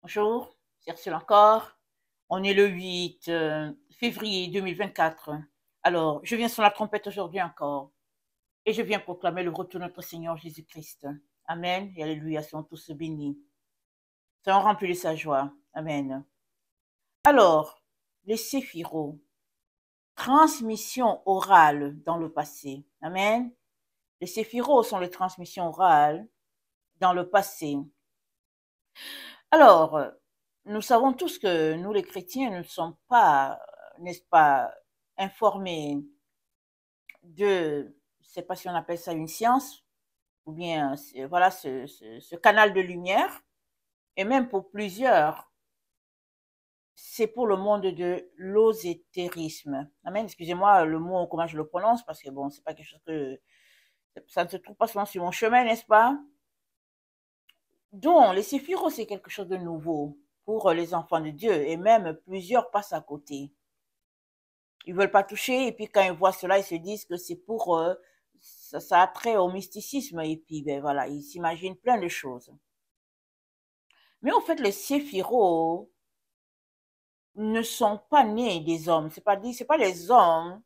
Bonjour, c'est Ursule encore. On est le 8 février 2024. Alors, je viens sur la trompette aujourd'hui encore et je viens proclamer le retour de notre Seigneur Jésus-Christ. Amen et alléluia, soyons tous bénis. Soyons remplis de sa joie. Amen. Alors, les séphiros, transmission orale dans le passé. Amen. Les séphiros sont les transmissions orales dans le passé. Alors, nous savons tous que nous, les chrétiens, ne sommes pas, n'est-ce pas, informés de, je ne sais pas si on appelle ça une science, ou bien, voilà, ce canal de lumière. Et même pour plusieurs, c'est pour le monde de l'osétérisme. Amen. Excusez-moi le mot, comment je le prononce, parce que bon, c'est pas quelque chose que, ça ne se trouve pas souvent sur mon chemin, n'est-ce pas? Donc, les séphiros, c'est quelque chose de nouveau pour les enfants de Dieu, et même plusieurs passent à côté. Ils veulent pas toucher, et puis quand ils voient cela, ils se disent que c'est pour ça a trait au mysticisme, et puis ben voilà, ils s'imaginent plein de choses. Mais en fait, les séphiros ne sont pas nés des hommes. C'est pas les hommes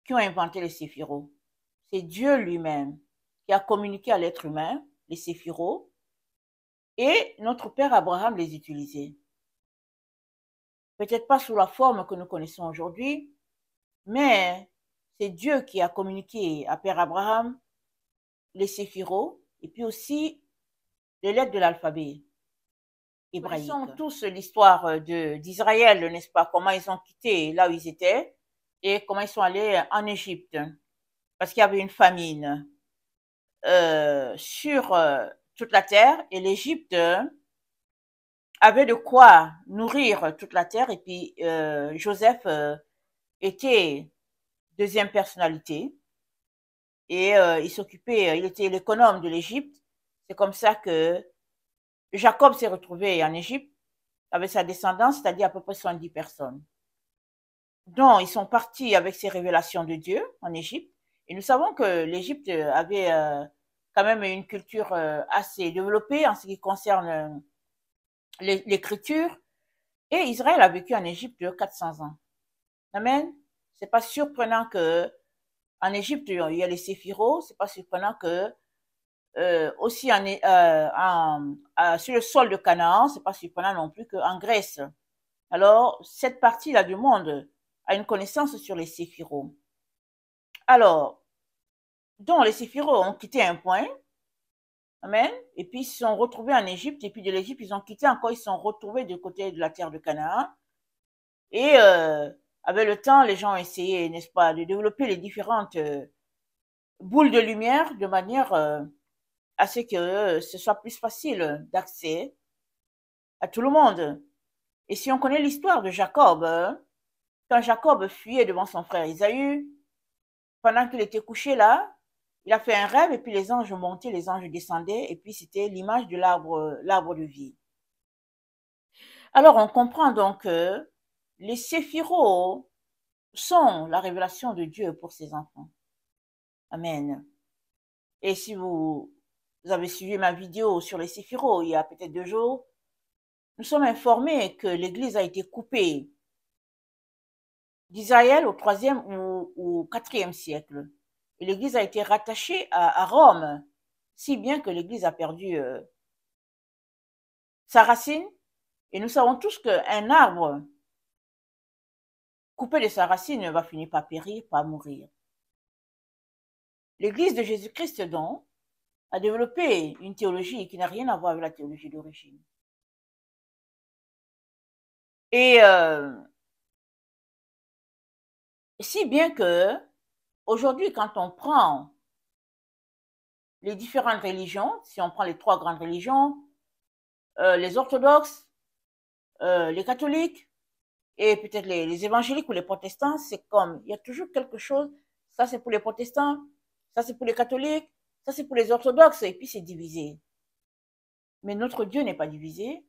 qui ont inventé les séphiros. C'est Dieu lui-même qui a communiqué à l'être humain les séphiros, et notre père Abraham les utilisait. Peut-être pas sous la forme que nous connaissons aujourd'hui, mais c'est Dieu qui a communiqué à Père Abraham les séphiros et puis aussi les lettres de l'alphabet hébraïque. Nous connaissons tous l'histoire d'Israël, n'est-ce pas? Comment ils ont quitté là où ils étaient et comment ils sont allés en Égypte parce qu'il y avait une famine sur toute la terre et l'Égypte avait de quoi nourrir toute la terre et puis Joseph était deuxième personnalité et il était l'économe de l'Égypte. C'est comme ça que Jacob s'est retrouvé en Égypte avec sa descendance, c'est-à-dire à peu près 70 personnes. Donc, ils sont partis avec ces révélations de Dieu en Égypte. Et nous savons que l'Égypte avait quand même une culture assez développée en ce qui concerne l'écriture. Et Israël a vécu en Égypte 400 ans. Amen. C'est pas surprenant que en Égypte, il y a les séphiros. C'est pas surprenant que aussi sur le sol de Canaan, c'est pas surprenant non plus qu'en Grèce. Alors, cette partie-là du monde a une connaissance sur les séphiros. Alors, donc les séphiros ont quitté un point, amen, et puis ils se sont retrouvés en Égypte, et puis de l'Égypte, ils ont quitté encore, ils se sont retrouvés du côté de la terre de Canaan. Et avec le temps, les gens ont essayé, n'est-ce pas, de développer les différentes boules de lumière de manière à ce que ce soit plus facile d'accès à tout le monde. Et si on connaît l'histoire de Jacob, quand Jacob fuyait devant son frère Isaü, pendant qu'il était couché là, il a fait un rêve et puis les anges montaient, les anges descendaient et puis c'était l'image de l'arbre de vie. Alors on comprend donc que les séphiros sont la révélation de Dieu pour ses enfants. Amen. Et si vous avez suivi ma vidéo sur les séphiros il y a peut-être 2 jours, nous sommes informés que l'Église a été coupée d'Israël au 3e ou au 4e siècle. Et l'Église a été rattachée à Rome, si bien que l'Église a perdu sa racine. Et nous savons tous qu'un arbre coupé de sa racine va finir par périr, par mourir. L'Église de Jésus-Christ, donc, a développé une théologie qui n'a rien à voir avec la théologie d'origine. Et si bien que aujourd'hui, quand on prend les différentes religions, si on prend les 3 grandes religions, les orthodoxes, les catholiques et peut-être les évangéliques ou les protestants, c'est comme, il y a toujours quelque chose, ça c'est pour les protestants, ça c'est pour les catholiques, ça c'est pour les orthodoxes, et puis c'est divisé. Mais notre Dieu n'est pas divisé,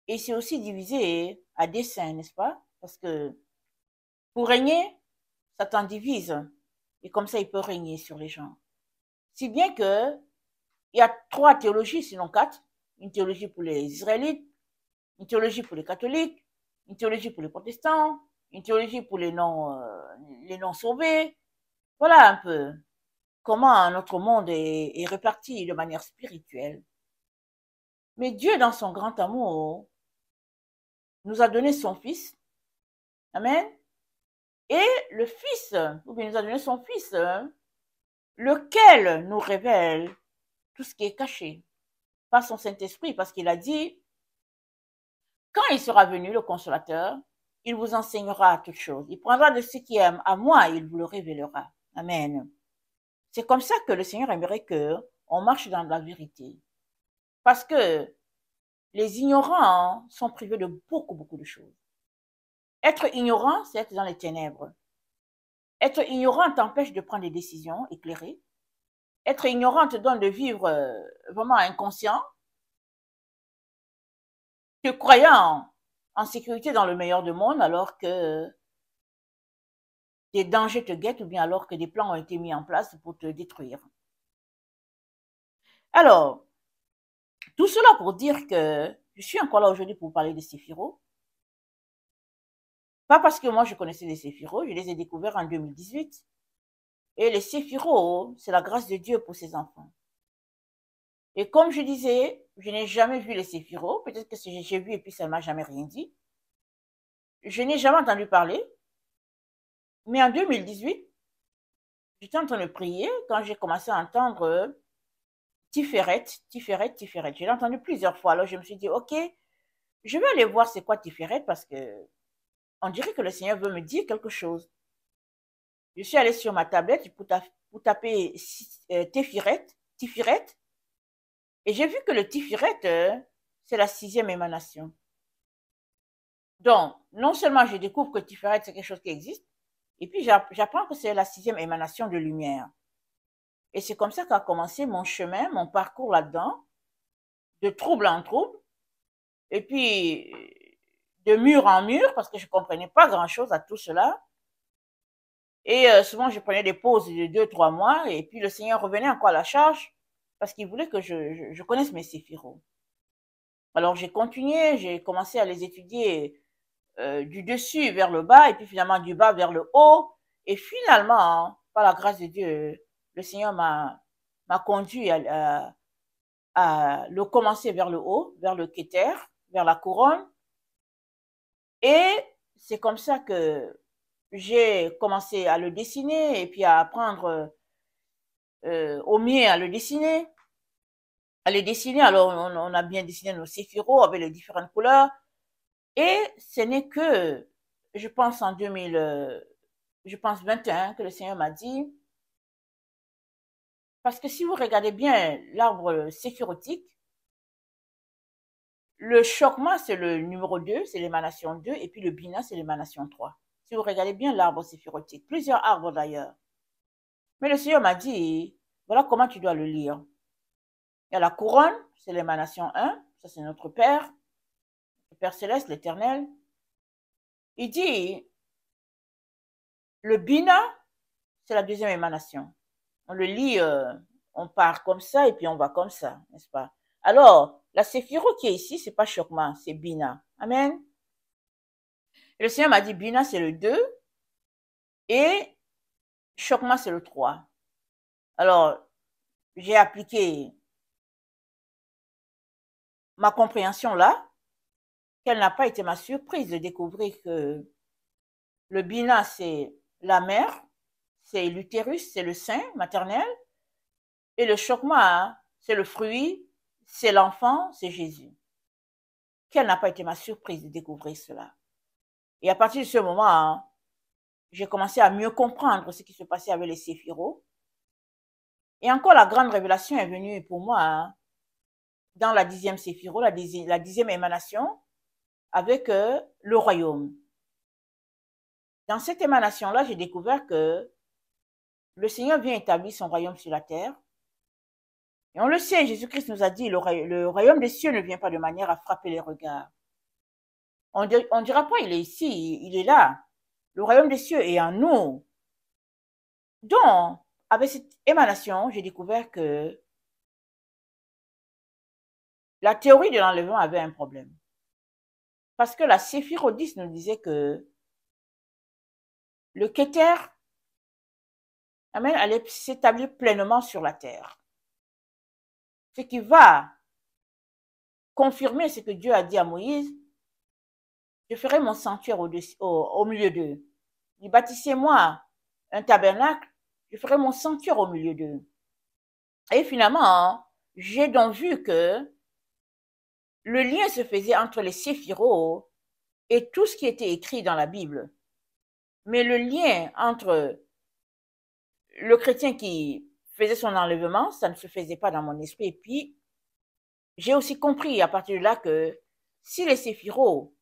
et c'est aussi divisé à dessein, n'est-ce pas? Parce que pour régner, Satan divise, et comme ça il peut régner sur les gens. Si bien que il y a 3 théologies, sinon 4, une théologie pour les Israélites, une théologie pour les catholiques, une théologie pour les protestants, une théologie pour les non sauvés. Voilà un peu comment notre monde est réparti de manière spirituelle. Mais Dieu, dans son grand amour, nous a donné son Fils. Amen. Et le Fils, ou bien nous a donné son Fils, lequel nous révèle tout ce qui est caché par son Saint-Esprit, parce qu'il a dit, quand il sera venu, le Consolateur, il vous enseignera toutes choses. Il prendra de ce qui est à moi et il vous le révélera. Amen. C'est comme ça que le Seigneur aimerait qu'on marche dans la vérité. Parce que les ignorants sont privés de beaucoup, beaucoup de choses. Être ignorant, c'est être dans les ténèbres. Être ignorant t'empêche de prendre des décisions éclairées. Être ignorant te donne de vivre vraiment inconscient, te croyant en sécurité dans le meilleur du monde alors que des dangers te guettent ou bien alors que des plans ont été mis en place pour te détruire. Alors, tout cela pour dire que je suis encore là aujourd'hui pour parler des séphirots. Pas parce que moi je connaissais les séphirots, je les ai découverts en 2018. Et les séphirots, c'est la grâce de Dieu pour ses enfants. Et comme je disais, je n'ai jamais vu les séphirots. Peut-être que j'ai vu et puis ça ne m'a jamais rien dit. Je n'ai jamais entendu parler. Mais en 2018, j'étais en train de prier quand j'ai commencé à entendre Tiferet, Tiferet, Tiferet. Je l'ai entendu plusieurs fois. Alors je me suis dit, ok, je vais aller voir c'est quoi Tiferet parce que on dirait que le Seigneur veut me dire quelque chose. Je suis allée sur ma tablette pour taper Tiferet, et j'ai vu que le Tiferet, c'est la 6e émanation. Donc, non seulement je découvre que Tiferet, c'est quelque chose qui existe, et puis j'apprends que c'est la 6e émanation de lumière. Et c'est comme ça qu'a commencé mon chemin, mon parcours là-dedans, de trouble en trouble, et puis de mur en mur, parce que je ne comprenais pas grand-chose à tout cela. Et souvent, je prenais des pauses de 2-3 mois, et puis le Seigneur revenait encore à la charge, parce qu'il voulait que je connaisse mes séphirots. Alors, j'ai continué, j'ai commencé à les étudier du dessus vers le bas, et puis finalement du bas vers le haut. Et finalement, par la grâce de Dieu, le Seigneur m'a conduit à le commencer vers le haut, vers le Kéter, vers la couronne. Et c'est comme ça que j'ai commencé à le dessiner et puis à apprendre au mieux à le dessiner. À les dessiner, alors on a bien dessiné nos séphirots avec les différentes couleurs. Et ce n'est que, je pense en 2021, que le Seigneur m'a dit, parce que si vous regardez bien l'arbre séphirotique, le chokma, c'est le numéro 2, c'est l'émanation 2, et puis le bina, c'est l'émanation 3. Si vous regardez bien l'arbre séphirotique, plusieurs arbres d'ailleurs. Mais le Seigneur m'a dit, voilà comment tu dois le lire. Il y a la couronne, c'est l'émanation 1, ça c'est notre Père, le Père céleste, l'éternel. Il dit, le bina, c'est la 2e émanation. On le lit, on part comme ça et puis on va comme ça, n'est-ce pas? Alors, la séphiro qui est ici, c'est pas chokma, c'est bina. Amen. Et le Seigneur m'a dit, bina c'est le 2 et chokma c'est le 3. Alors, j'ai appliqué ma compréhension là, quelle n'a pas été ma surprise de découvrir que le bina c'est la mère, c'est l'utérus, c'est le sein maternel, et le chokma, c'est le fruit, c'est l'enfant, c'est Jésus. Quelle n'a pas été ma surprise de découvrir cela? Et à partir de ce moment, j'ai commencé à mieux comprendre ce qui se passait avec les séphirots. Et encore, la grande révélation est venue pour moi dans la 10e séphiro, la 10e émanation, avec le royaume. Dans cette émanation-là, j'ai découvert que le Seigneur vient établir son royaume sur la terre. Et on le sait, Jésus-Christ nous a dit, le royaume des cieux ne vient pas de manière à frapper les regards. On ne dira pas, il est ici, il est là. Le royaume des cieux est en nous. Donc, avec cette émanation, j'ai découvert que la théorie de l'enlèvement avait un problème. Parce que la Séphiro 10 nous disait que le Kéter, amen, allait s'établir pleinement sur la terre. Ce qui va confirmer ce que Dieu a dit à Moïse, je ferai mon sanctuaire au milieu d'eux. Il bâtissez-moi un tabernacle, je ferai mon sanctuaire au milieu d'eux. Et finalement, j'ai donc vu que le lien se faisait entre les séphiros et tout ce qui était écrit dans la Bible. Mais le lien entre le chrétien qui faisait son enlèvement, ça ne se faisait pas dans mon esprit. Et puis, j'ai aussi compris à partir de là que si les séphiros,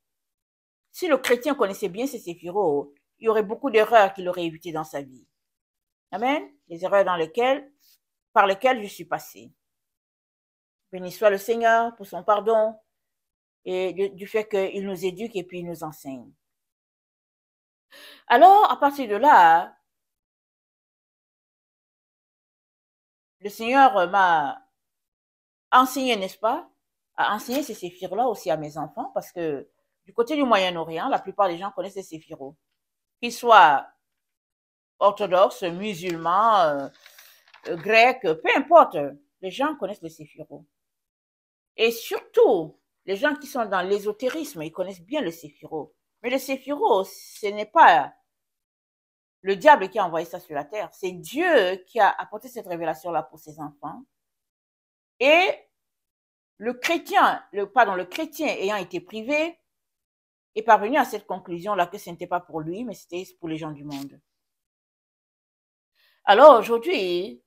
si le chrétien connaissait bien ces séphiros, il y aurait beaucoup d'erreurs qu'il aurait évitées dans sa vie. Amen. Les erreurs par lesquelles je suis passé. Béni soit le Seigneur pour son pardon et du fait qu'il nous éduque et puis il nous enseigne. Alors, à partir de là, le Seigneur m'a enseigné, n'est-ce pas, à enseigner ces séphiros-là aussi à mes enfants, parce que du côté du Moyen-Orient, la plupart des gens connaissent les séphiros. Qu'ils soient orthodoxes, musulmans, grecs, peu importe, les gens connaissent les séphiros. Et surtout, les gens qui sont dans l'ésotérisme, ils connaissent bien le séphiro. Mais le séphiro, ce n'est pas le diable qui a envoyé ça sur la terre. C'est Dieu qui a apporté cette révélation-là pour ses enfants. Et le chrétien ayant été privé, est parvenu à cette conclusion-là que ce n'était pas pour lui, mais c'était pour les gens du monde. Alors aujourd'hui,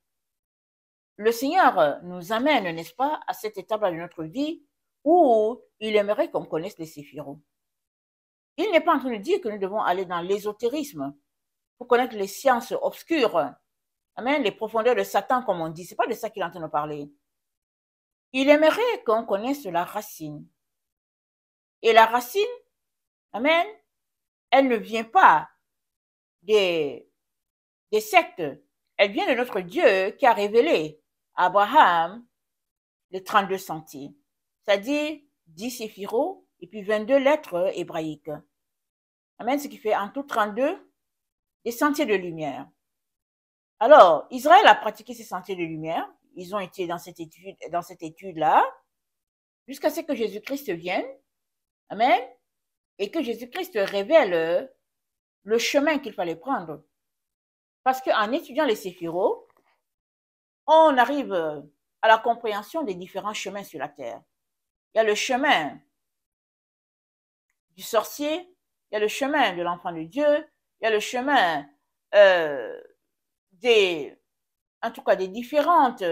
le Seigneur nous amène, n'est-ce pas, à cette étape-là de notre vie où il aimerait qu'on connaisse les séphiros. Il n'est pas en train de dire que nous devons aller dans l'ésotérisme pour connaître les sciences obscures, amen, les profondeurs de Satan, comme on dit. C'est pas de ça qu'il est en train de parler. Il aimerait qu'on connaisse la racine. Et la racine, amen, elle ne vient pas des sectes. Elle vient de notre Dieu qui a révélé à Abraham les 32 sentiers. C'est-à-dire 10 séphiros et puis 22 lettres hébraïques. Amen, ce qui fait en tout 32 des sentiers de lumière. Alors, Israël a pratiqué ces sentiers de lumière. Ils ont été dans cette étude-là, jusqu'à ce que Jésus-Christ vienne. Amen. Et que Jésus-Christ révèle le chemin qu'il fallait prendre. Parce qu'en étudiant les séphiros, on arrive à la compréhension des différents chemins sur la terre. Il y a le chemin du sorcier, il y a le chemin de l'enfant de Dieu, il y a le chemin des différentes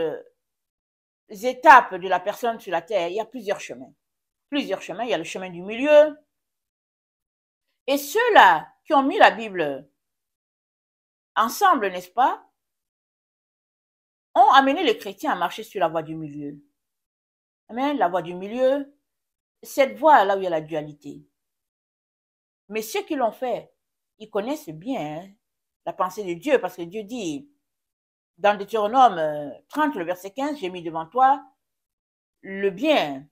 étapes de la personne sur la terre. Il y a plusieurs chemins. Plusieurs chemins. Il y a le chemin du milieu. Et ceux-là qui ont mis la Bible ensemble, n'est-ce pas, ont amené les chrétiens à marcher sur la voie du milieu. Amen. La voie du milieu, cette voie là où il y a la dualité. Mais ceux qui l'ont fait, ils connaissent bien la pensée de Dieu, parce que Dieu dit dans Deutéronome 30, le verset 15, j'ai mis devant toi le bien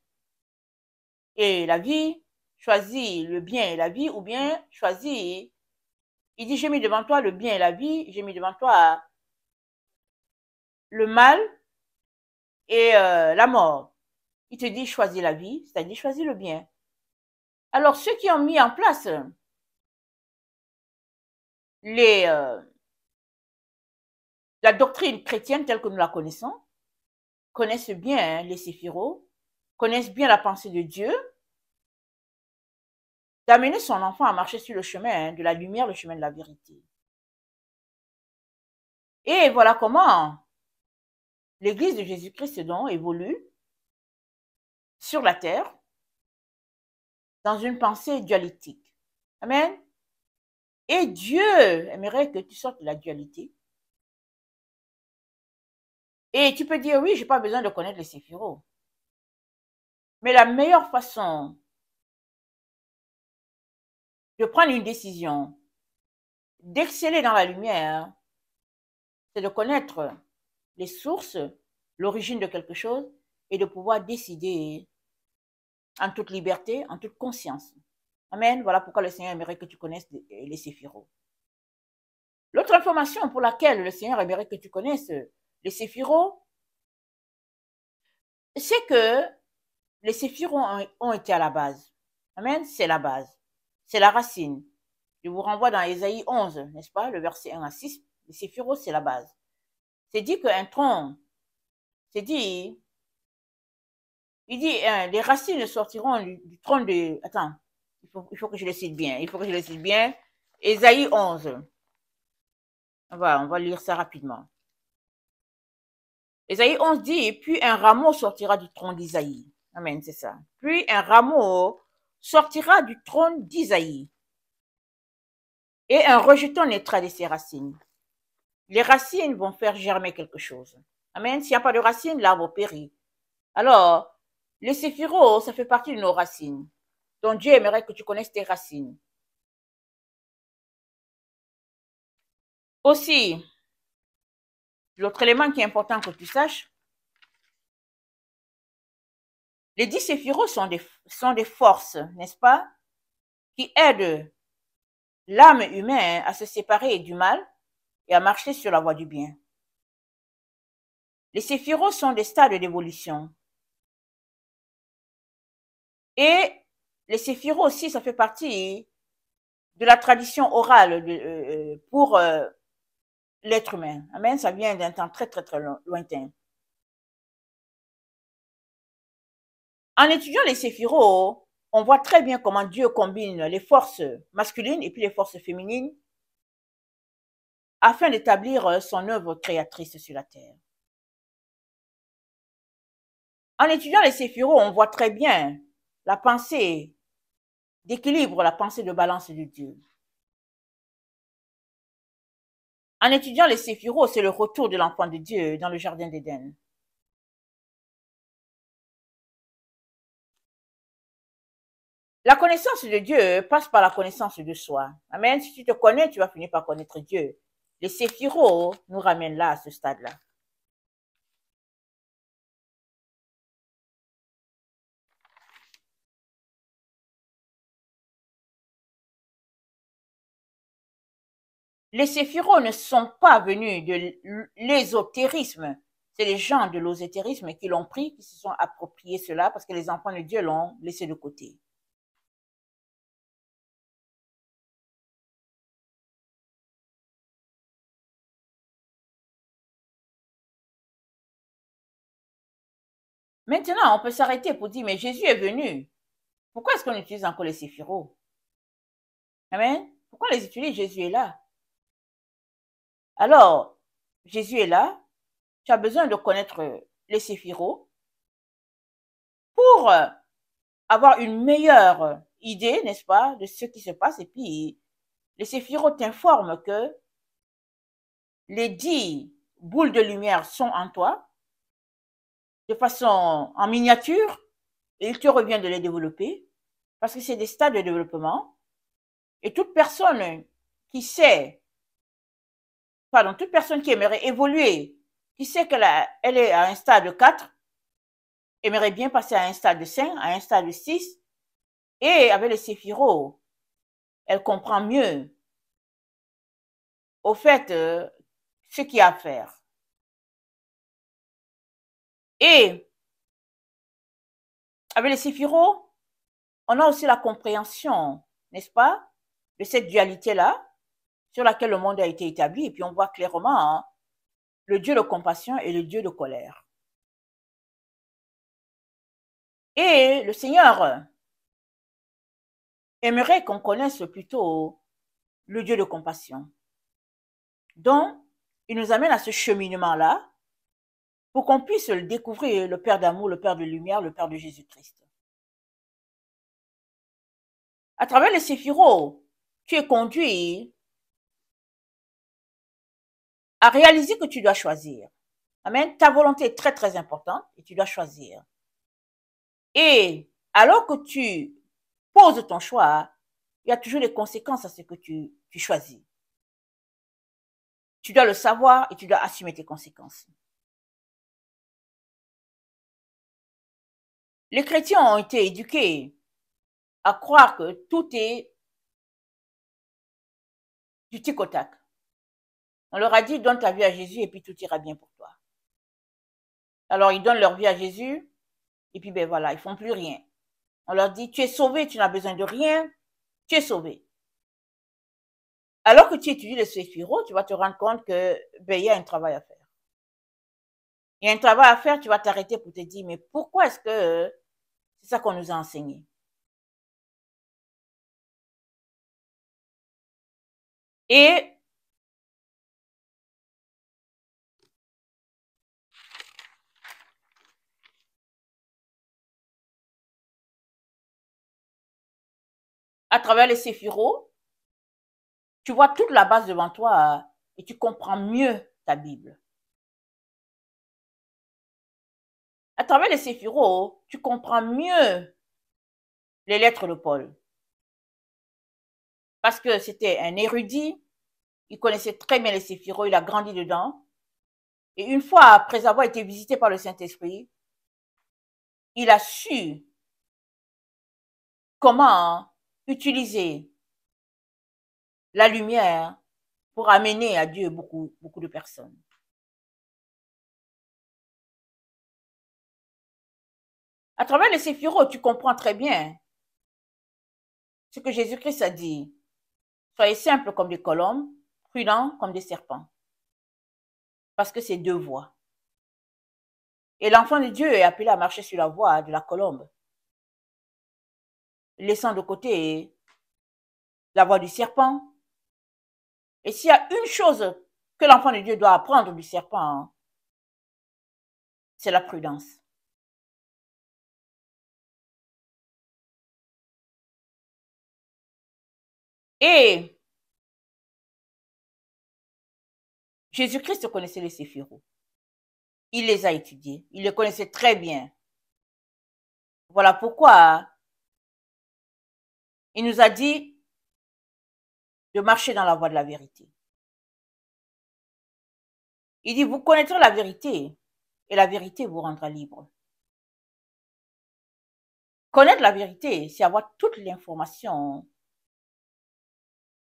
et la vie, choisis le bien et la vie, ou bien choisis, il dit j'ai mis devant toi le bien et la vie, j'ai mis devant toi le mal et la mort. Il te dit choisis la vie, c'est-à-dire choisis le bien. Alors ceux qui ont mis en place la doctrine chrétienne telle que nous la connaissons, connaissent bien les séphiros, connaissent bien la pensée de Dieu, d'amener son enfant à marcher sur le chemin de la lumière, le chemin de la vérité. Et voilà comment l'Église de Jésus-Christ donc évolue sur la terre dans une pensée dualistique. Amen. Et Dieu aimerait que tu sortes de la dualité. Et tu peux dire, oui, je n'ai pas besoin de connaître les séphiros. Mais la meilleure façon de prendre une décision, d'exceller dans la lumière, c'est de connaître les sources, l'origine de quelque chose et de pouvoir décider en toute liberté, en toute conscience. Amen. Voilà pourquoi le Seigneur aimerait que tu connaisses les séphirots. L'autre information pour laquelle le Seigneur aimerait que tu connaisses les séphirots, c'est que les séphirots ont été à la base. Amen. C'est la base. C'est la racine. Je vous renvoie dans Ésaïe 11, n'est-ce pas, le verset 1 à 6. Les séphirots, c'est la base. C'est dit qu'un tronc, c'est dit, il dit, les racines sortiront du trône de... Attends, il faut que je le cite bien. Il faut que je le cite bien. Ésaïe 11. On va lire ça rapidement. Ésaïe 11 dit, puis un rameau sortira du trône d'Isaïe. Amen, c'est ça. Puis un rameau sortira du trône d'Isaïe. Et un rejeton naîtra de ses racines. Les racines vont faire germer quelque chose. Amen. S'il n'y a pas de racines, l'arbre périt. Alors, les séphirots, ça fait partie de nos racines. Donc Dieu aimerait que tu connaisses tes racines. Aussi, l'autre élément qui est important que tu saches, les 10 séphirots sont des forces, n'est-ce pas, qui aident l'âme humaine à se séparer du mal et à marcher sur la voie du bien. Les séphirots sont des stades d'évolution. Et les séphirots aussi, ça fait partie de la tradition orale pour l'être humain. Amen, ça vient d'un temps très, très, très lointain. En étudiant les séphirots, on voit très bien comment Dieu combine les forces masculines et puis les forces féminines afin d'établir son œuvre créatrice sur la terre. En étudiant les séphirots, on voit très bien la pensée d'équilibre, la pensée de balance de Dieu. En étudiant les séphirots, c'est le retour de l'enfant de Dieu dans le jardin d'Éden. La connaissance de Dieu passe par la connaissance de soi. Amen. Si tu te connais, tu vas finir par connaître Dieu. Les séphirots nous ramènent là, à ce stade-là. Les séphirots ne sont pas venus de l'ésotérisme. C'est les gens de l'ésotérisme qui l'ont pris, qui se sont appropriés cela parce que les enfants de Dieu l'ont laissé de côté. Maintenant, on peut s'arrêter pour dire, mais Jésus est venu. Pourquoi est-ce qu'on utilise encore les séphirots? Amen. Pourquoi les utiliser? Jésus est là. Alors, Jésus est là. Tu as besoin de connaître les séphirots pour avoir une meilleure idée, n'est-ce pas, de ce qui se passe. Et puis, les séphirots t'informent que les 10 boules de lumière sont en toi, de façon en miniature, et il te revient de les développer, parce que c'est des stades de développement. Et toute personne qui sait, toute personne qui aimerait évoluer, qui sait qu'elle est à un stade 4, aimerait bien passer à un stade 5, à un stade 6, et avec les séphirots, elle comprend mieux au fait ce qu'il y a à faire. Et avec les séphirots, on a aussi la compréhension, n'est-ce pas, de cette dualité-là sur laquelle le monde a été établi. Et puis on voit clairement le Dieu de compassion et le Dieu de colère. Et le Seigneur aimerait qu'on connaisse plutôt le Dieu de compassion. Donc, il nous amène à ce cheminement-là pour qu'on puisse le découvrir, le Père d'amour, le Père de lumière, le Père de Jésus-Christ. À travers les séphirots, tu es conduit à réaliser que tu dois choisir. Amen. Ta volonté est très, très importante et tu dois choisir. Et alors que tu poses ton choix, il y a toujours des conséquences à ce que tu choisis. Tu dois le savoir et tu dois assumer tes conséquences. Les chrétiens ont été éduqués à croire que tout est du tic au tac. On leur a dit, donne ta vie à Jésus et puis tout ira bien pour toi. Alors, ils donnent leur vie à Jésus et puis, ben voilà, ils font plus rien. On leur dit, tu es sauvé, tu n'as besoin de rien, tu es sauvé. Alors que tu étudies le séphiro, tu vas te rendre compte que, ben, il y a un travail à faire. Il y a un travail à faire, tu vas t'arrêter pour te dire, mais pourquoi est-ce que c'est ça qu'on nous a enseigné? Et à travers les séphiros, tu vois toute la base devant toi et tu comprends mieux ta Bible. À travers les séphiros, tu comprends mieux les lettres de Paul. Parce que c'était un érudit, il connaissait très bien les séphiros, il a grandi dedans. Et une fois après avoir été visité par le Saint-Esprit, il a su comment utiliser la lumière pour amener à Dieu beaucoup de personnes. À travers les séphiros, tu comprends très bien ce que Jésus-Christ a dit. Soyez simples comme des colombes, prudents comme des serpents. Parce que c'est deux voies. Et l'enfant de Dieu est appelé à marcher sur la voie de la colombe, laissant de côté la voie du serpent. Et s'il y a une chose que l'enfant de Dieu doit apprendre du serpent, c'est la prudence. Et Jésus-Christ connaissait les séphiros. Il les a étudiés. Il les connaissait très bien. Voilà pourquoi il nous a dit de marcher dans la voie de la vérité. Il dit, vous connaîtrez la vérité et la vérité vous rendra libre. Connaître la vérité, c'est avoir toute l'information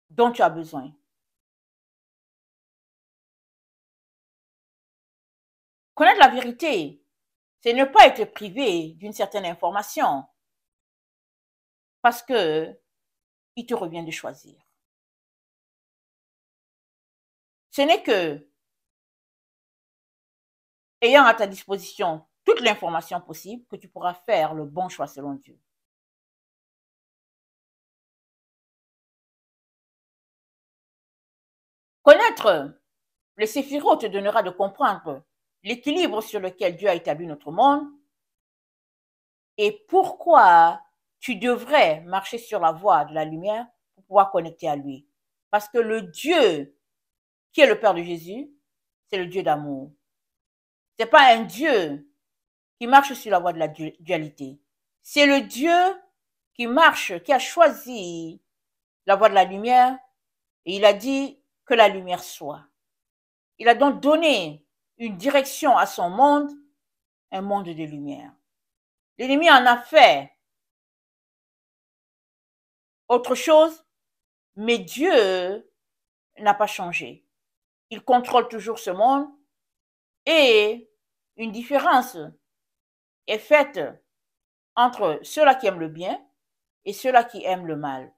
dont tu as besoin. Connaître la vérité, c'est ne pas être privé d'une certaine information parce que il te revient de choisir. Ce n'est que, ayant à ta disposition toute l'information possible, que tu pourras faire le bon choix selon Dieu. Connaître les séphirotes te donnera de comprendre l'équilibre sur lequel Dieu a établi notre monde et pourquoi tu devrais marcher sur la voie de la lumière pour pouvoir connecter à lui. Parce que le Dieu qui est le Père de Jésus, c'est le Dieu d'amour. Ce n'est pas un Dieu qui marche sur la voie de la dualité. C'est le Dieu qui marche, qui a choisi la voie de la lumière et il a dit que la lumière soit. Il a donc donné une direction à son monde, un monde de lumière. L'ennemi en a fait autre chose, mais Dieu n'a pas changé. Il contrôle toujours ce monde et une différence est faite entre ceux-là qui aiment le bien et ceux-là qui aiment le mal.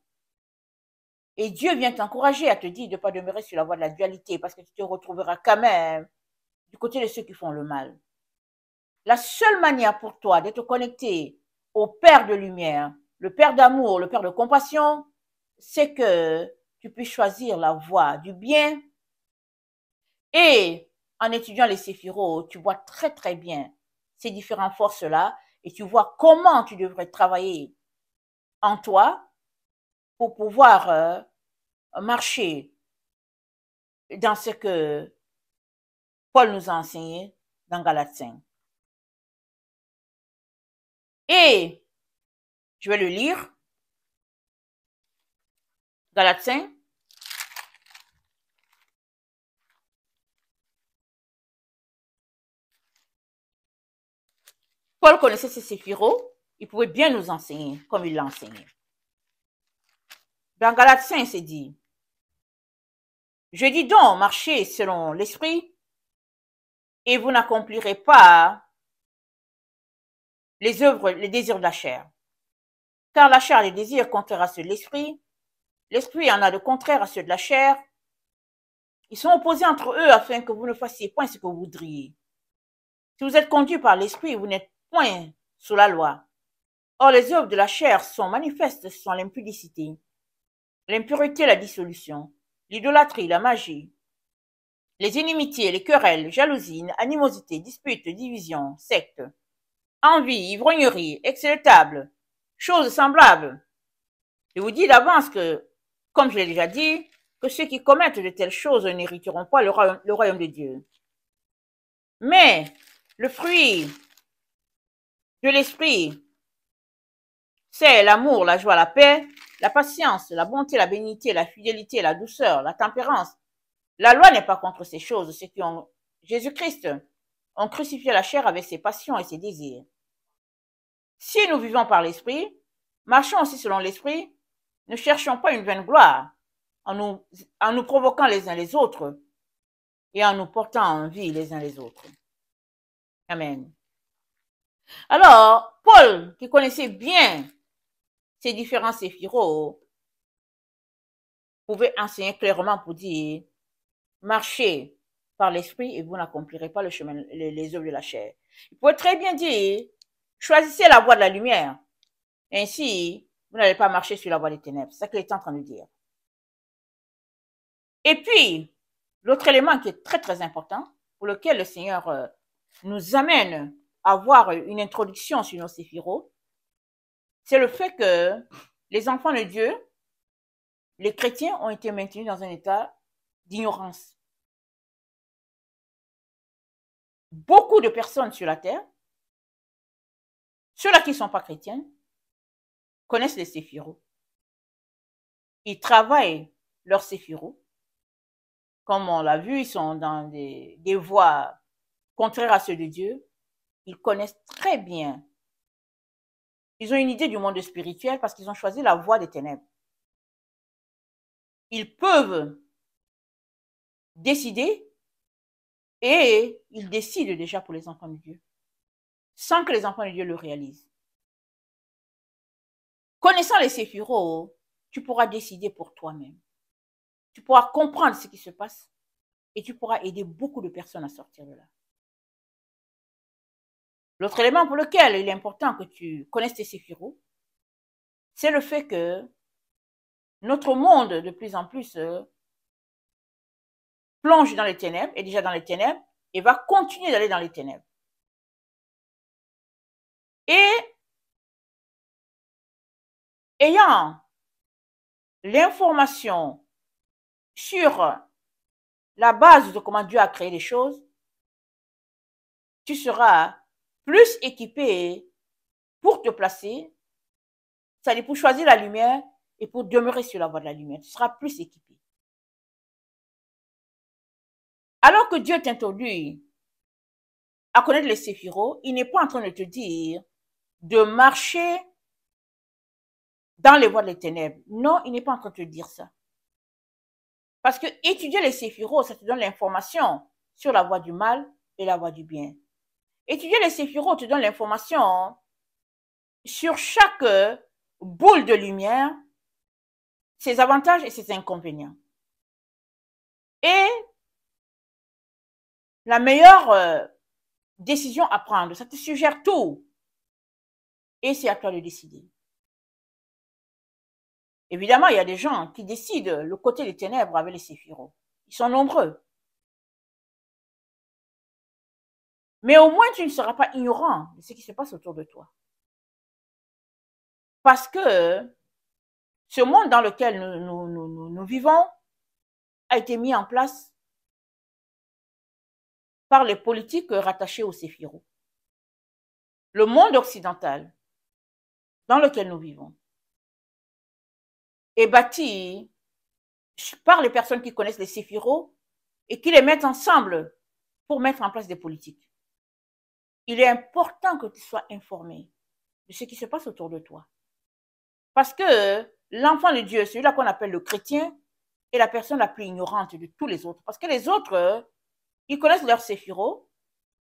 Et Dieu vient t'encourager à te dire de ne pas demeurer sur la voie de la dualité parce que tu te retrouveras quand même du côté de ceux qui font le mal. La seule manière pour toi d'être connecté au Père de lumière, le Père d'amour, le Père de compassion, c'est que tu puisses choisir la voie du bien. Et en étudiant les séphirotes, tu vois très très bien ces différentes forces-là et tu vois comment tu devrais travailler en toi pour pouvoir marcher dans ce que Paul nous a enseigné dans Galates 5. Et je vais le lire. Galates 5. Paul connaissait ces séphirotes, il pouvait bien nous enseigner comme il l'a enseigné. Dans Galates 5, c'est dit, je dis donc, marchez selon l'esprit, et vous n'accomplirez pas les œuvres, les désirs de la chair. Car la chair a des désirs contraires à ceux de l'esprit, l'esprit en a de contraires à ceux de la chair. Ils sont opposés entre eux afin que vous ne fassiez point ce que vous voudriez. Si vous êtes conduits par l'esprit, vous n'êtes point sous la loi. Or, les œuvres de la chair sont manifestes, ce sont l'impudicité, l'impureté, la dissolution, l'idolâtrie, la magie, les inimitiés, les querelles, jalousies, animosités, disputes, divisions, sectes, envie, ivrognerie, excès de table, choses semblables. Je vous dis d'avance que, comme je l'ai déjà dit, que ceux qui commettent de telles choses n'hériteront pas le royaume de Dieu. Mais le fruit de l'esprit, c'est l'amour, la joie, la paix, la patience, la bonté, la bénignité, la fidélité, la douceur, la tempérance. La loi n'est pas contre ces choses. Ceux qui ont Jésus-Christ ont crucifié la chair avec ses passions et ses désirs. Si nous vivons par l'esprit, marchons aussi selon l'esprit, ne cherchons pas une vaine gloire en nous provoquant les uns les autres et en nous portant en vie les uns les autres. Amen. Alors, Paul, qui connaissait bien ces différents séphiros, pouvait enseigner clairement pour dire, marchez par l'esprit et vous n'accomplirez pas le chemin, les œuvres de la chair. Il pouvait très bien dire, choisissez la voie de la lumière. Ainsi, vous n'allez pas marcher sur la voie des ténèbres. C'est ça qu'il est en train de dire. Et puis, l'autre élément qui est très très important, pour lequel le Seigneur nous amène à avoir une introduction sur nos séphiros, c'est le fait que les enfants de Dieu, les chrétiens, ont été maintenus dans un état d'ignorance. Beaucoup de personnes sur la terre, ceux-là qui ne sont pas chrétiens, connaissent les séphiros. Ils travaillent leurs séphiros. Comme on l'a vu, ils sont dans des voies contraires à ceux de Dieu. Ils connaissent très bien. Ils ont une idée du monde spirituel parce qu'ils ont choisi la voie des ténèbres. Ils peuvent décider et ils décident déjà pour les enfants de Dieu, sans que les enfants de Dieu le réalisent. Connaissant les séphiros, tu pourras décider pour toi-même. Tu pourras comprendre ce qui se passe et tu pourras aider beaucoup de personnes à sortir de là. L'autre élément pour lequel il est important que tu connaisses tes séphiros, c'est le fait que notre monde, de plus en plus, plonge dans les ténèbres, est déjà dans les ténèbres, et va continuer d'aller dans les ténèbres. Et ayant l'information sur la base de comment Dieu a créé les choses, tu seras plus équipé pour te placer, c'est-à-dire pour choisir la lumière et pour demeurer sur la voie de la lumière. Tu seras plus équipé. Alors que Dieu t'introduit à connaître les séphiros, il n'est pas en train de te dire de marcher dans les voies des ténèbres. Non, il n'est pas en train de te dire ça. Parce que étudier les séphiros, ça te donne l'information sur la voie du mal et la voie du bien. Étudier les séphiros te donne l'information sur chaque boule de lumière, ses avantages et ses inconvénients. Et la meilleure décision à prendre, ça te suggère tout. Et c'est à toi de décider. Évidemment, il y a des gens qui décident le côté des ténèbres avec les séphiros. Ils sont nombreux. Mais au moins, tu ne seras pas ignorant de ce qui se passe autour de toi. Parce que ce monde dans lequel nous vivons a été mis en place par les politiques rattachées aux séphiros. Le monde occidental dans lequel nous vivons est bâti par les personnes qui connaissent les séphiros et qui les mettent ensemble pour mettre en place des politiques. Il est important que tu sois informé de ce qui se passe autour de toi. Parce que l'enfant de Dieu, celui-là qu'on appelle le chrétien, est la personne la plus ignorante de tous les autres. Parce que les autres, ils connaissent leur séphiro,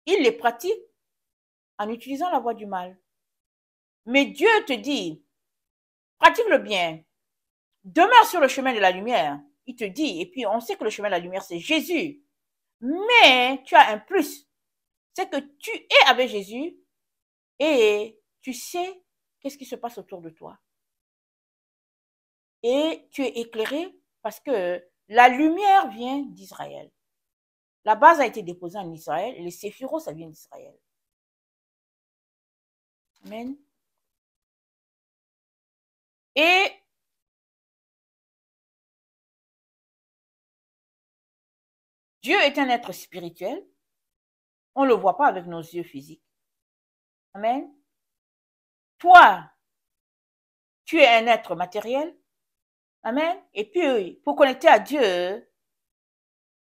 ils les pratiquent en utilisant la voie du mal. Mais Dieu te dit, pratique le bien, demeure sur le chemin de la lumière. Il te dit, et puis on sait que le chemin de la lumière, c'est Jésus. Mais tu as un plus, c'est que tu es avec Jésus et tu sais qu'est-ce qui se passe autour de toi. Et tu es éclairé parce que la lumière vient d'Israël. La base a été déposée en Israël et les séphiros, ça vient d'Israël. Amen. Et Dieu est un être spirituel. On ne le voit pas avec nos yeux physiques. Amen. Toi, tu es un être matériel. Amen. Et puis, pour connecter à Dieu,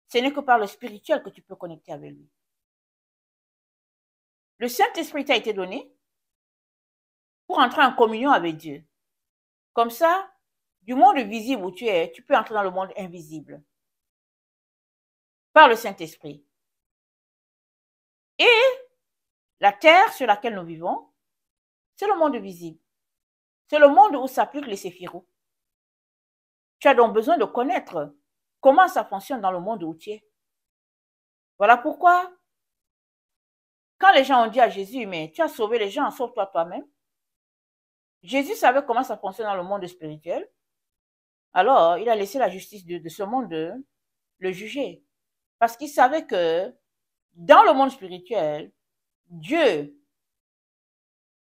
ce n'est que par le spirituel que tu peux connecter avec lui. Le Saint-Esprit t'a été donné pour entrer en communion avec Dieu. Comme ça, du monde visible où tu es, tu peux entrer dans le monde invisible. Par le Saint-Esprit. Et la terre sur laquelle nous vivons, c'est le monde visible. C'est le monde où s'appliquent les séphiros. Tu as donc besoin de connaître comment ça fonctionne dans le monde où tu es. Voilà pourquoi, quand les gens ont dit à Jésus, mais tu as sauvé les gens, sauve-toi toi-même. Jésus savait comment ça fonctionne dans le monde spirituel. Alors, il a laissé la justice de ce monde le juger. Parce qu'il savait que dans le monde spirituel, Dieu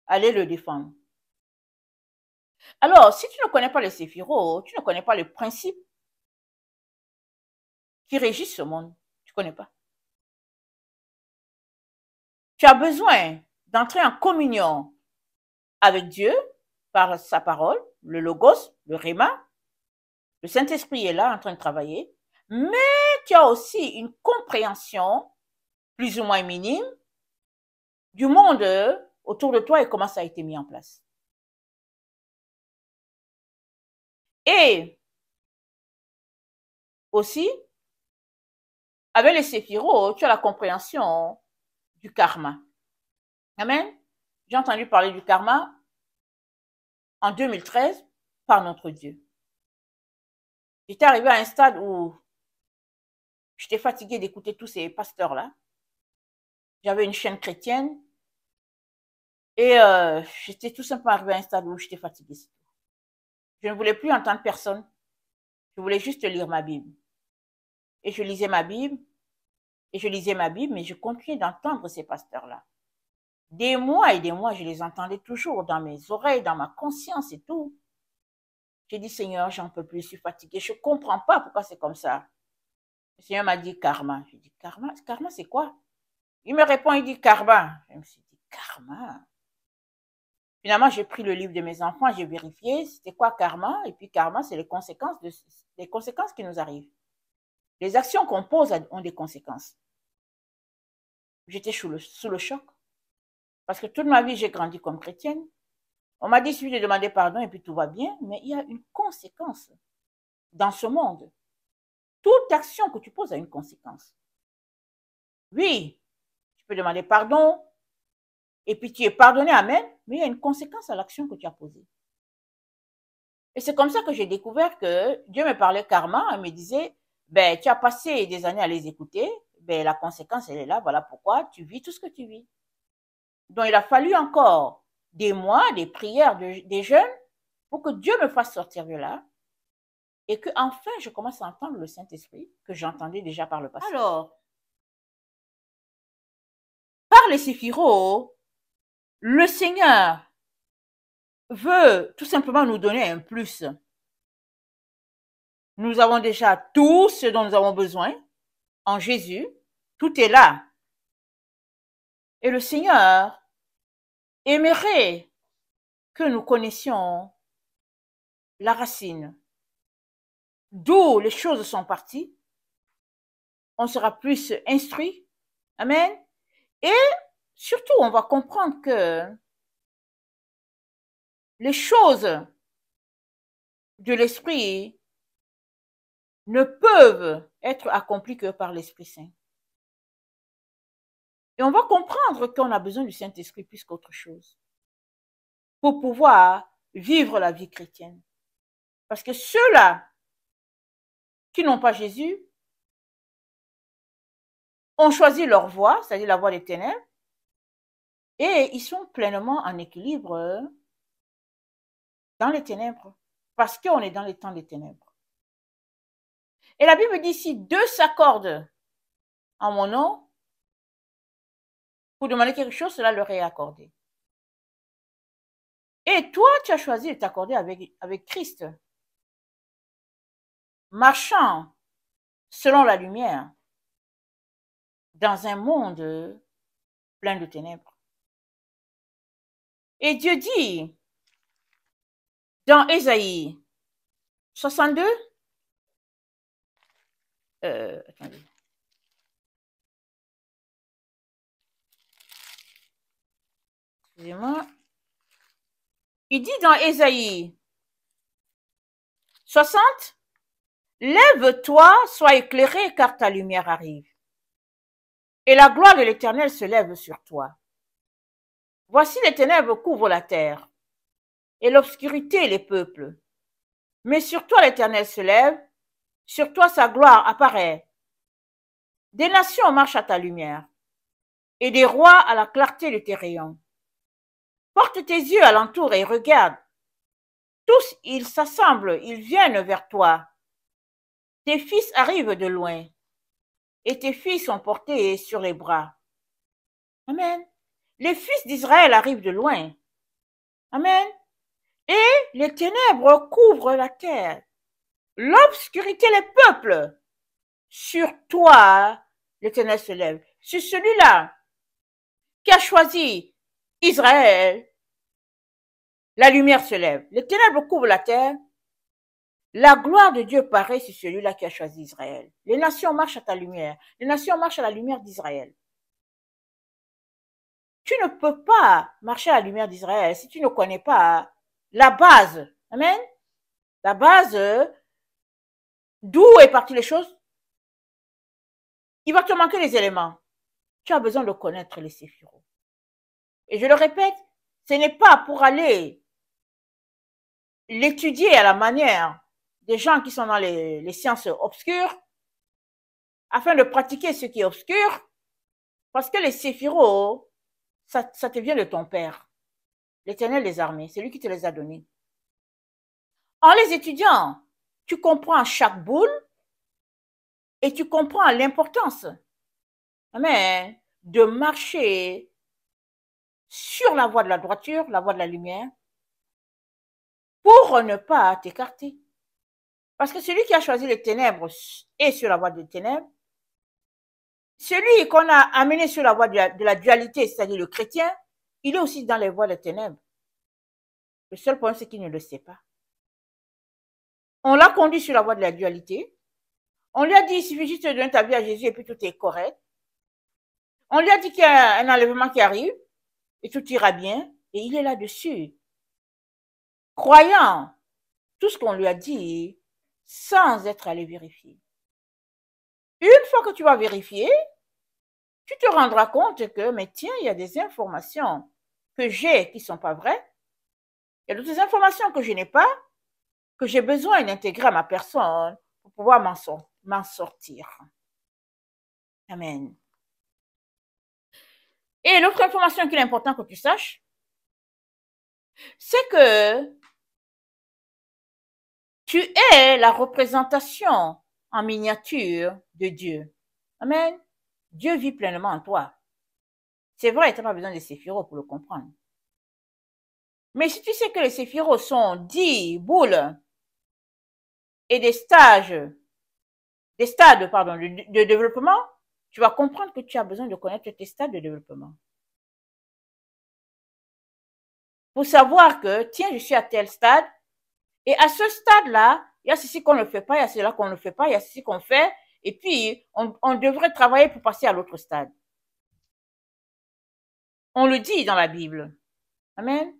allait le défendre. Alors, si tu ne connais pas les séphiros, tu ne connais pas les principes qui régissent ce monde. Tu ne connais pas. Tu as besoin d'entrer en communion avec Dieu par sa parole, le logos, le réma. Le Saint-Esprit est là en train de travailler. Mais tu as aussi une compréhension plus ou moins minime du monde autour de toi et comment ça a été mis en place. Et aussi, avec les séphiros, tu as la compréhension du karma. Amen. J'ai entendu parler du karma en 2013 par notre Dieu. J'étais arrivé à un stade où j'étais fatiguée d'écouter tous ces pasteurs-là. J'avais une chaîne chrétienne et j'étais tout simplement arrivé à un stade où j'étais fatiguée. Je ne voulais plus entendre personne. Je voulais juste lire ma Bible. Et je lisais ma Bible, et je lisais ma Bible, mais je continuais d'entendre ces pasteurs-là. Des mois et des mois, je les entendais toujours dans mes oreilles, dans ma conscience et tout. J'ai dit, Seigneur, j'en peux plus, je suis fatiguée. Je ne comprends pas pourquoi c'est comme ça. Le Seigneur m'a dit karma. J'ai dit, karma? Karma, c'est quoi? Il me répond, il dit karma. Je me suis dit, karma? Finalement, j'ai pris le livre de mes enfants, j'ai vérifié c'était quoi karma. Et puis karma, c'est les conséquences qui nous arrivent. Les actions qu'on pose ont des conséquences. J'étais sous le choc. Parce que toute ma vie, j'ai grandi comme chrétienne. On m'a dit, il suffit de demander pardon et puis tout va bien. Mais il y a une conséquence dans ce monde. Toute action que tu poses a une conséquence. Oui, tu peux demander pardon et puis tu es pardonné, amen. Mais il y a une conséquence à l'action que tu as posée. Et c'est comme ça que j'ai découvert que Dieu me parlait karma. Il me disait, ben, tu as passé des années à les écouter. Ben, la conséquence, elle est là. Voilà pourquoi tu vis tout ce que tu vis. Donc, il a fallu encore des mois, des prières, des jeûnes pour que Dieu me fasse sortir de là et que enfin je commence à entendre le Saint-Esprit que j'entendais déjà par le passé. Alors, par les séphiros, le Seigneur veut tout simplement nous donner un plus. Nous avons déjà tout ce dont nous avons besoin en Jésus. Tout est là. Et le Seigneur aimerait que nous connaissions la racine, d'où les choses sont parties. On sera plus instruit. Amen. Et surtout, on va comprendre que les choses de l'Esprit ne peuvent être accomplis que par l'Esprit Saint. Et on va comprendre qu'on a besoin du Saint-Esprit plus qu'autre chose pour pouvoir vivre la vie chrétienne. Parce que ceux-là qui n'ont pas Jésus ont choisi leur voie, c'est-à-dire la voie des ténèbres, et ils sont pleinement en équilibre dans les ténèbres, parce qu'on est dans les temps des ténèbres. Et la Bible dit, si deux s'accordent en mon nom, pour demander quelque chose, cela leur est accordé. Et toi, tu as choisi de t'accorder avec Christ, marchant selon la lumière dans un monde plein de ténèbres. Et Dieu dit dans Ésaïe 62, attendez. Excusez-moi. Il dit dans Ésaïe 60, lève-toi, sois éclairé, car ta lumière arrive. Et la gloire de l'Éternel se lève sur toi. Voici les ténèbres couvrent la terre, et l'obscurité les peuples. Mais sur toi l'Éternel se lève, sur toi sa gloire apparaît. Des nations marchent à ta lumière, et des rois à la clarté de tes rayons. Porte tes yeux alentour et regarde. Tous ils s'assemblent, ils viennent vers toi. Tes fils arrivent de loin, et tes filles sont portées sur les bras. Amen. Les fils d'Israël arrivent de loin. Amen. Et les ténèbres couvrent la terre. L'obscurité les peuples. Sur toi, l'Éternel se lève. C'est celui-là qui a choisi Israël. La lumière se lève. Les ténèbres couvrent la terre. La gloire de Dieu paraît sur celui-là qui a choisi Israël. Les nations marchent à ta lumière. Les nations marchent à la lumière d'Israël. Tu ne peux pas marcher à la lumière d'Israël si tu ne connais pas la base. Amen. La base, d'où est partie les choses. Il va te manquer les éléments. Tu as besoin de connaître les séphirots. Et je le répète, ce n'est pas pour aller l'étudier à la manière des gens qui sont dans les sciences obscures, afin de pratiquer ce qui est obscur, parce que les séphirots, ça te vient de ton Père, l'Éternel des armées, c'est lui qui te les a donnés. En les étudiant, tu comprends chaque boule et tu comprends l'importance, amen, de marcher sur la voie de la droiture, la voie de la lumière, pour ne pas t'écarter. Parce que celui qui a choisi les ténèbres est sur la voie des ténèbres. Celui qu'on a amené sur la voie de la dualité, c'est-à-dire le chrétien, il est aussi dans les voies des ténèbres. Le seul point, c'est qu'il ne le sait pas. On l'a conduit sur la voie de la dualité. On lui a dit, il suffit juste de donner ta vie à Jésus et puis tout est correct. On lui a dit qu'il y a un enlèvement qui arrive et tout ira bien. Et il est là-dessus, croyant tout ce qu'on lui a dit sans être allé vérifier. Une fois que tu vas vérifier, tu te rendras compte que, mais tiens, il y a des informations que j'ai qui ne sont pas vraies. Il y a d'autres informations que je n'ai pas, que j'ai besoin d'intégrer à ma personne pour pouvoir m'en sortir. Amen. Et l'autre information qu'il est important que tu saches, c'est que tu es la représentation en miniature de Dieu. Amen. Dieu vit pleinement en toi. C'est vrai, tu n'as pas besoin de séphirots pour le comprendre. Mais si tu sais que les séphirots sont 10 boules et des stades, de développement, tu vas comprendre que tu as besoin de connaître tes stades de développement. Pour savoir que, tiens, je suis à tel stade, et à ce stade-là, il y a ceci qu'on ne fait pas, il y a cela qu'on ne fait pas, il y a ceci qu'on fait, et puis on devrait travailler pour passer à l'autre stade. On le dit dans la Bible. Amen.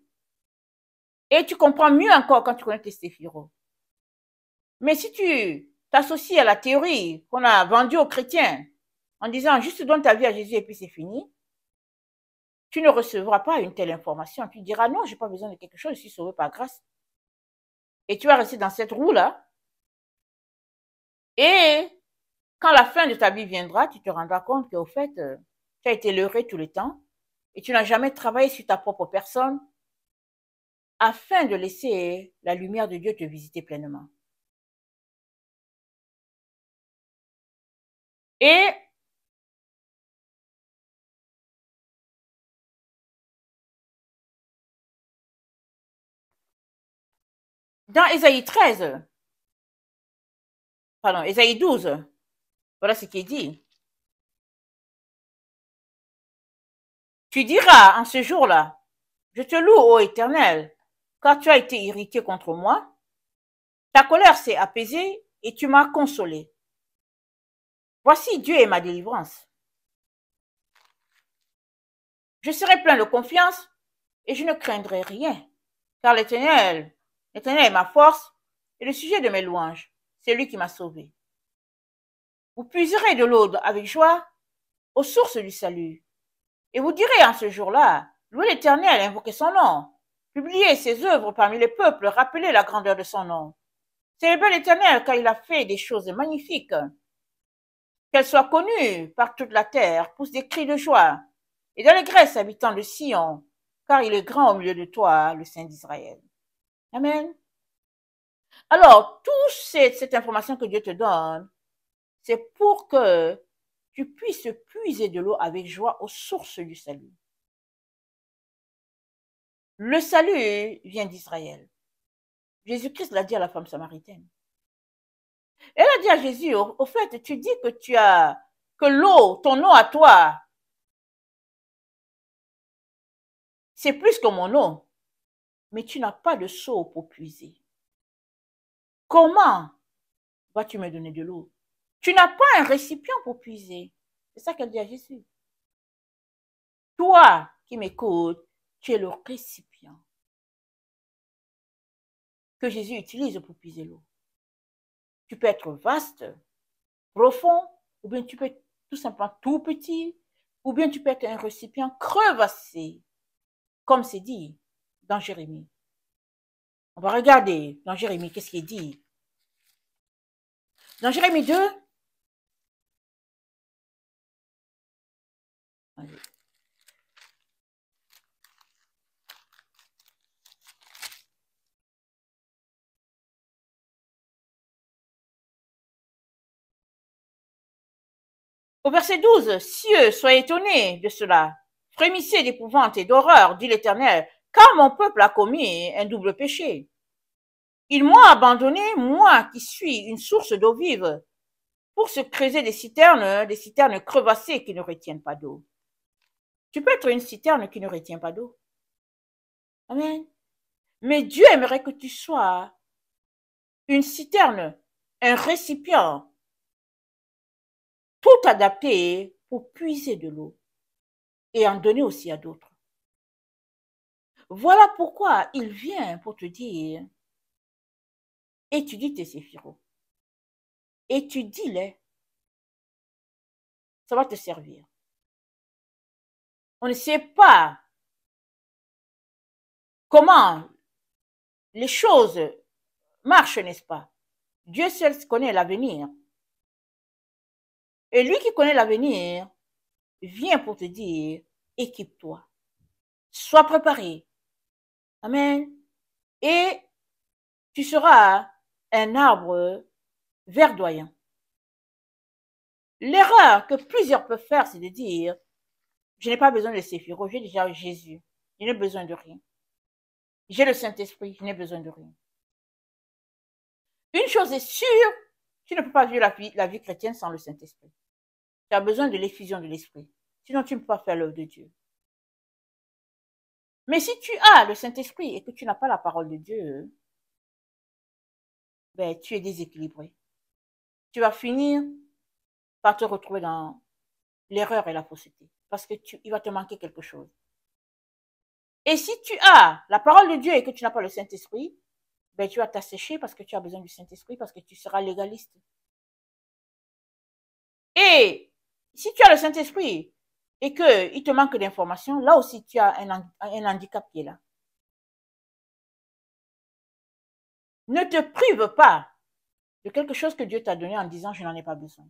Et tu comprends mieux encore quand tu connais tes séphirots. Mais si tu t'associes à la théorie qu'on a vendue aux chrétiens en disant juste donne ta vie à Jésus et puis c'est fini, tu ne recevras pas une telle information. Tu diras non, je n'ai pas besoin de quelque chose, je suis sauvé par grâce. Et tu vas rester dans cette roue-là. Et quand la fin de ta vie viendra, tu te rendras compte qu'au fait, tu as été leurré tout le temps et tu n'as jamais travaillé sur ta propre personne afin de laisser la lumière de Dieu te visiter pleinement. Et dans Ésaïe 13, pardon, Ésaïe 12, voilà ce qui est dit. Tu diras en ce jour-là, je te loue, ô Éternel, car tu as été irrité contre moi. Ta colère s'est apaisée et tu m'as consolé. Voici Dieu est ma délivrance. Je serai plein de confiance et je ne craindrai rien, car l'Éternel est ma force et le sujet de mes louanges, c'est lui qui m'a sauvé. Vous puiserez de l'eau avec joie aux sources du salut. Et vous direz en ce jour-là, louez l'Éternel, invoquez son nom, publiez ses œuvres parmi les peuples, rappelez la grandeur de son nom. Célébrez l'Éternel car il a fait des choses magnifiques. Qu'elle soit connue par toute la terre, pousse des cris de joie. Et d'allégresse, habitants de Sion, car il est grand au milieu de toi, le Saint d'Israël. Amen. Alors, toute cette information que Dieu te donne, c'est pour que tu puisses puiser de l'eau avec joie aux sources du salut. Le salut vient d'Israël. Jésus-Christ l'a dit à la femme samaritaine. Elle a dit à Jésus, au fait, tu dis que l'eau, ton eau à toi, c'est plus que mon eau, mais tu n'as pas de seau pour puiser. Comment vas-tu me donner de l'eau? Tu n'as pas un récipient pour puiser. C'est ça qu'elle dit à Jésus. Toi qui m'écoutes, tu es le récipient que Jésus utilise pour puiser l'eau. Tu peux être vaste, profond, ou bien tu peux être tout simplement tout petit, ou bien tu peux être un récipient crevassé, comme c'est dit dans Jérémie. On va regarder dans Jérémie, qu'est-ce qui est dit. Dans Jérémie 2, allez. Au verset 12, cieux, soyez étonnés de cela. Frémissez d'épouvante et d'horreur, dit l'Éternel, car mon peuple a commis un double péché. Ils m'ont abandonné, moi qui suis une source d'eau vive, pour se creuser des citernes crevassées qui ne retiennent pas d'eau. Tu peux être une citerne qui ne retient pas d'eau. Amen. Mais Dieu aimerait que tu sois une citerne, un récipient, tout adapté pour puiser de l'eau et en donner aussi à d'autres. Voilà pourquoi il vient pour te dire, étudie tes séphirots, étudie-les, ça va te servir. On ne sait pas comment les choses marchent, n'est-ce pas? Dieu seul connaît l'avenir. Et lui qui connaît l'avenir vient pour te dire, équipe-toi, sois préparé. Amen. Et tu seras un arbre verdoyant. L'erreur que plusieurs peuvent faire, c'est de dire, je n'ai pas besoin de Séphiro, j'ai déjà Jésus, je n'ai besoin de rien. J'ai le Saint-Esprit, je n'ai besoin de rien. Une chose est sûre, tu ne peux pas vivre la vie chrétienne sans le Saint-Esprit. Tu as besoin de l'effusion de l'Esprit. Sinon, tu ne peux pas faire l'œuvre de Dieu. Mais si tu as le Saint-Esprit et que tu n'as pas la parole de Dieu, ben, tu es déséquilibré. Tu vas finir par te retrouver dans l'erreur et la fausseté. Parce que il va te manquer quelque chose. Et si tu as la parole de Dieu et que tu n'as pas le Saint-Esprit, ben, tu vas t'assécher parce que tu as besoin du Saint-Esprit, parce que tu seras légaliste. Et si tu as le Saint-Esprit et qu'il te manque d'informations, là aussi tu as un handicap qui est là. Ne te prive pas de quelque chose que Dieu t'a donné en disant je n'en ai pas besoin.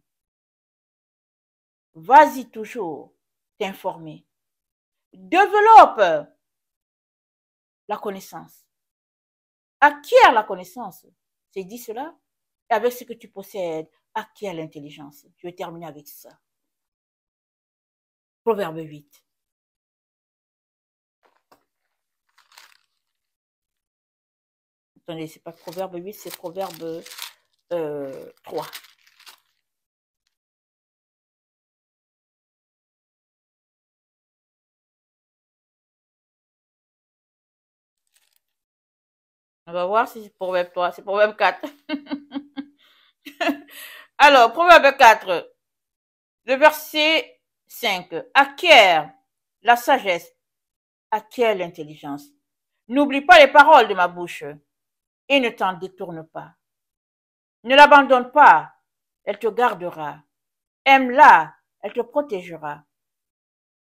Vas-y toujours t'informer. Développe la connaissance. Acquiert la connaissance. C'est dit cela. Et avec ce que tu possèdes, acquiert l'intelligence. Je vais terminer avec ça. Proverbe 8. Attendez, c'est pas Proverbe 8, c'est Proverbe 3. On va voir si c'est Proverbe 3, c'est Proverbe 4. Alors, Proverbe 4, le verset 5. Acquiert la sagesse, acquiert l'intelligence. N'oublie pas les paroles de ma bouche et ne t'en détourne pas. Ne l'abandonne pas, elle te gardera. Aime-la, elle te protégera.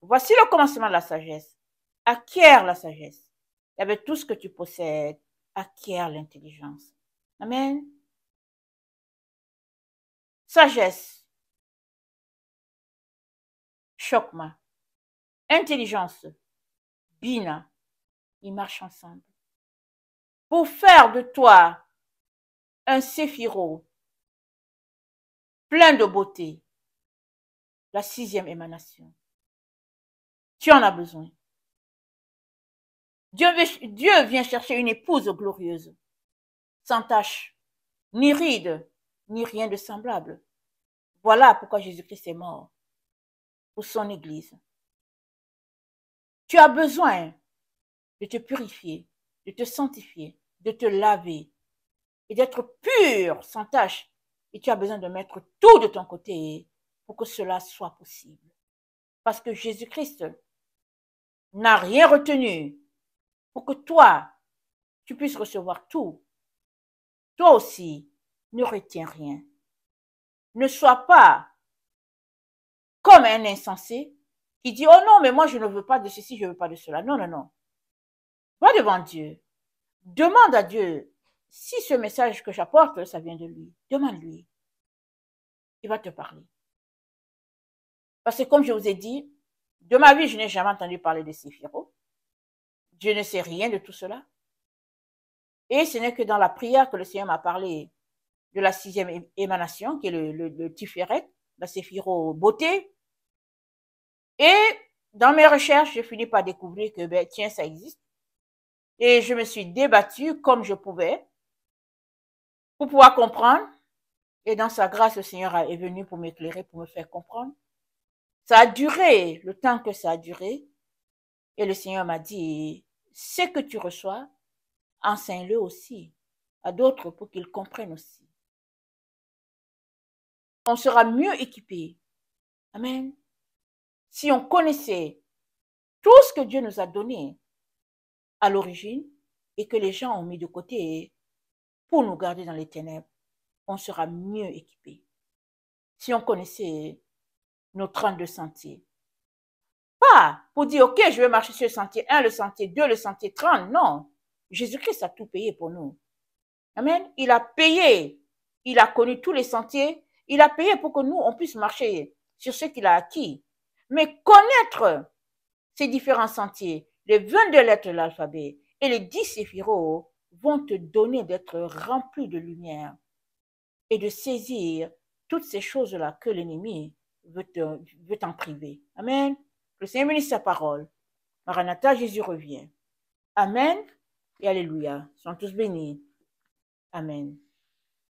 Voici le commencement de la sagesse. Acquiert la sagesse. Et avec tout ce que tu possèdes, acquiert l'intelligence. Amen. Sagesse. Chokma. Intelligence. Bina. Ils marchent ensemble. Pour faire de toi un séphiro plein de beauté. La 6e émanation. Tu en as besoin. Dieu vient chercher une épouse glorieuse, sans tache, ni ride, ni rien de semblable. Voilà pourquoi Jésus-Christ est mort, pour son Église. Tu as besoin de te purifier, de te sanctifier, de te laver et d'être pur, sans tache. Et tu as besoin de mettre tout de ton côté pour que cela soit possible. Parce que Jésus-Christ n'a rien retenu pour que toi, tu puisses recevoir tout. Toi aussi, ne retiens rien. Ne sois pas comme un insensé qui dit « Oh non, mais moi je ne veux pas de ceci, je ne veux pas de cela. » Non, non, non. Va devant Dieu. Demande à Dieu si ce message que j'apporte, ça vient de lui. Demande-lui. Il va te parler. Parce que comme je vous ai dit, de ma vie, je n'ai jamais entendu parler de séphiro. Je ne sais rien de tout cela. Et ce n'est que dans la prière que le Seigneur m'a parlé de la 6e émanation, qui est le Tiferet, la séphiro beauté. Et dans mes recherches, j'ai fini par découvrir que, ben, tiens, ça existe. Et je me suis débattue comme je pouvais pour pouvoir comprendre. Et dans sa grâce, le Seigneur est venu pour m'éclairer, pour me faire comprendre. Ça a duré le temps que ça a duré. Et le Seigneur m'a dit, ce que tu reçois, enseigne-le aussi à d'autres pour qu'ils comprennent aussi. On sera mieux équipé. Amen. Si on connaissait tout ce que Dieu nous a donné à l'origine et que les gens ont mis de côté pour nous garder dans les ténèbres, on sera mieux équipé. Si on connaissait nos 32 sentiers. Pas pour dire, ok, je vais marcher sur le sentier 1, le sentier 2, le sentier 30. Non. Jésus-Christ a tout payé pour nous. Amen. Il a payé. Il a connu tous les sentiers. Il a payé pour que nous, on puisse marcher sur ce qu'il a acquis. Mais connaître ces différents sentiers, les 22 lettres de l'alphabet et les 10 séphiros vont te donner d'être rempli de lumière et de saisir toutes ces choses-là que l'ennemi veut t'en priver. Amen. Le Seigneur bénisse sa parole. Maranatha, Jésus revient. Amen et alléluia. Sont tous bénis. Amen.